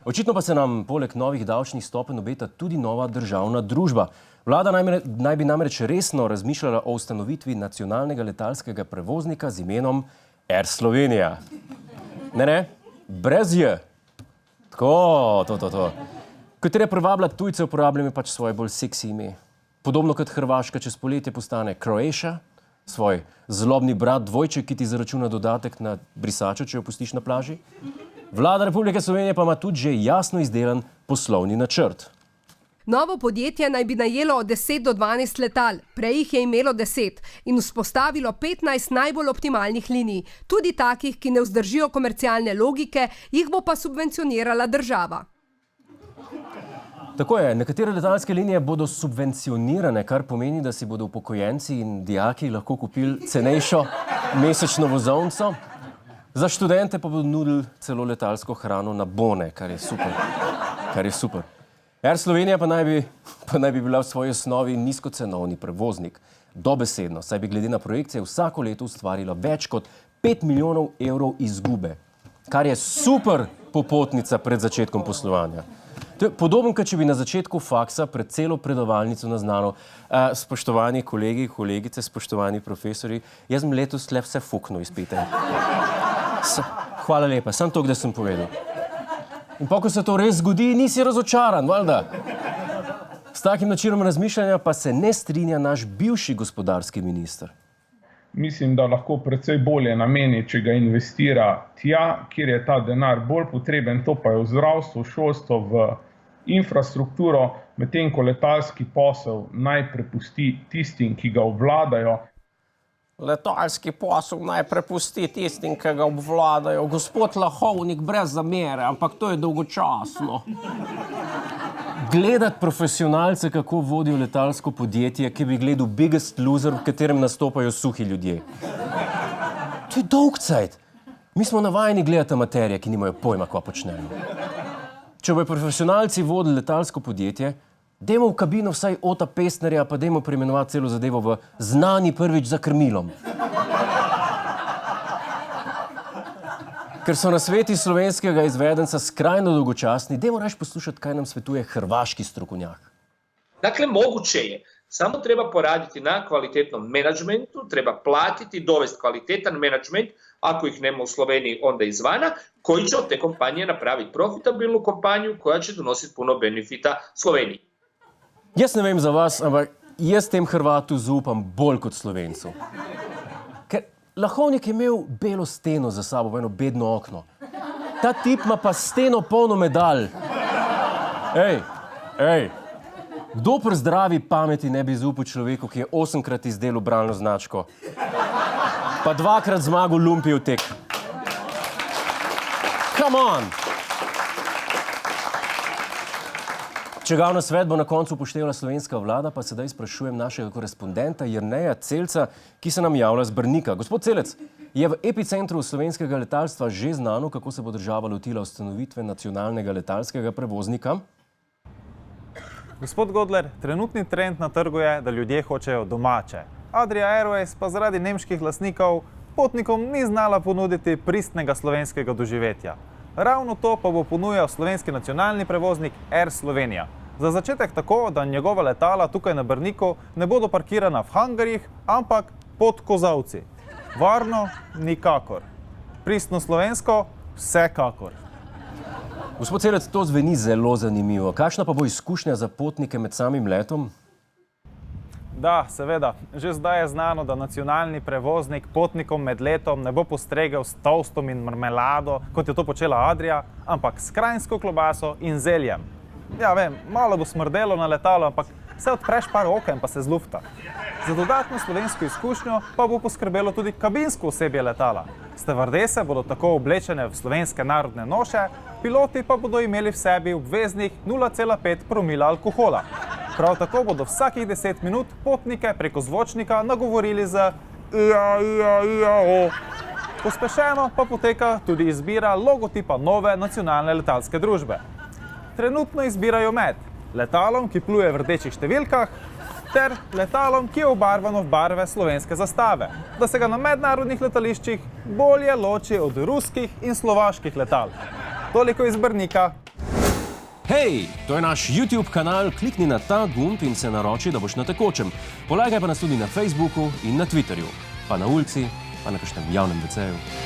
Očitno pa se nam poleg novih davčnih stopenj obeta tudi nova državna družba. Vlada naj bi namreč resno razmišljala o ustanovitvi nacionalnega letalskega prevoznika z imenom Air Slovenija. Ne, brez J. Tako, to. Ko treba privabljati tujce, uporabljamo pač svoje bolj seksi ime. Podobno kot Hrvaška čez poletje postane Croatia, svoj zlobni brat dvojček, ki ti zaračuna dodatek na brisačo, če jo pustiš na plaži. Vlada Republike Slovenije pa ima tudi že jasno izdelan poslovni načrt. Novo podjetje naj bi najelo od 10 do 12 letal, prej jih je imelo 10 in vzpostavilo 15 najbolj optimalnih linij. Tudi takih, ki ne vzdržijo komercialne logike, jih bo pa subvencionirala država. Tako je, nekatere letalske linije bodo subvencionirane, kar pomeni, da si bodo upokojenci in dijaki lahko kupili cenejšo mesečno vozovnico. Za študente pa bodo nudili celo letalsko hrano na bone, kar je super. Air Slovenija pa naj bi bila v svoji osnovi nizkocenovni prevoznik. Dobesedno, saj bi glede na projekcije vsako leto ustvarila več kot 5 milijonov evrov izgube, kar je super popotnica pred začetkom poslovanja. To je podobno, kot če bi na začetku faksa pred celo predavalnico naznano: spoštovani kolegi, kolegice, spoštovani profesori, jaz sem letos le vse fuknil izpite. Hvala lepa, samo to, da sem povedal. In pa, ko se to res zgodi, nisi razočaran, valjda. S takim načinom razmišljanja pa se ne strinja naš bivši gospodarski minister. Mislim, da lahko precej bolje nameni, če ga investira tja, kjer je ta denar bolj potreben, to pa je v zdravstvo, šolstvo, v infrastrukturo, medtem ko letalski posel naj prepusti tistim, ki ga obvladajo. Letalski posel naj prepusti tistim, ki ga obvladajo. Gospod Lahovnik, brez zamere, ampak to je dolgočasno. Gledati profesionalce, kako vodijo letalsko podjetje, ki bi gledal Biggest Loser, v katerem nastopajo suhi ljudje. To je dolg cajt. Mi smo navajeni gledati amaterje, ki nimajo pojma, kva počnejo. Če bojo profesionalci vodili letalsko podjetje, dajmo v kabino vsaj Ota Pestnerja, pa dajmo preimenovati celo zadevo v Znani prvič za krmilom. Ker so nasveti slovenskega izvedenca skrajno dolgočasni, dajmo raje poslušati, kaj nam svetuje hrvaški strokovnjak. Dakle, moguće je. Samo treba poraditi na kvalitetnom menadžmentu, treba platiti, dovesti kvalitetan menadžment, ako ih nema u Sloveniji, onda izvana, koji će od te kompanije napraviti profitabilnu kompaniju koja će donositi puno benefita Sloveniji. Jaz ne vem za vas, ampak jaz tem Hrvatu zaupam bolj kot Slovencu. Ker Lahovnik je imel belo steno za sabo, v eno bedno okno. Ta tip ima pa steno polno medalj. Ej, kdo pri zdravi pameti ne bi zaupal človeku, ki je 8-krat izdelal bralno značko, pa 2-krat zmagal lumpijev tek? Come on! Čegav nasvet bo na koncu upoštevala slovenska vlada, pa sedaj sprašujem našega korespondenta Jerneja Celca, ki se nam javlja z Brnika. Gospod Celec, je v epicentru slovenskega letalstva že znano, kako se bo država lotila ustanovitve nacionalnega letalskega prevoznika? Gospod Godler, trenutni trend na trgu je, da ljudje hočejo domače. Adria Airways pa zaradi nemških lastnikov potnikom ni znala ponuditi pristnega slovenskega doživetja. Ravno to pa bo ponujal slovenski nacionalni prevoznik Air Slovenija. Za začetek tako, da njegova letala tukaj na Brniku ne bodo parkirana v hangarjih, ampak pod kozavci. Varno nikakor. Pristno slovensko vsekakor. Gospod Celec, to zveni zelo zanimivo. Kakšna pa bo izkušnja za potnike med samim letom? Da, seveda. Že zdaj je znano, da nacionalni prevoznik potnikom med letom ne bo postregel s toastom in marmelado, kot je to počela Adria, ampak s kranjsko klobaso in zeljem. Ja, vem, malo bo smrdelo na letalo, ampak se odpreš par oken pa se zlufta. Za dodatno slovensko izkušnjo pa bo poskrbelo tudi kabinsko osebje letala. Stevardese bodo tako oblečene v slovenske narodne noše, piloti pa bodo imeli v sebi obveznih 0,5 promila alkohola. Prav tako bodo vsakih 10 minut potnike preko zvočnika nagovorili z ija. Pospešeno pa poteka tudi izbira logotipa nove nacionalne letalske družbe. Trenutno izbirajo med letalom, ki pluje v rdečih številkah, ter letalom, ki je obarvano v barve slovenske zastave, da se ga na mednarodnih letališčih bolje loči od ruskih in slovaških letal. Toliko iz Brnika. Hej, to je naš YouTube kanal, klikni na ta gumb in se naroči, da boš na tekočem. Polagaj pa nas tudi na Facebooku in na Twitterju, pa na ulici, pa na kakšnem javnem WC-ju.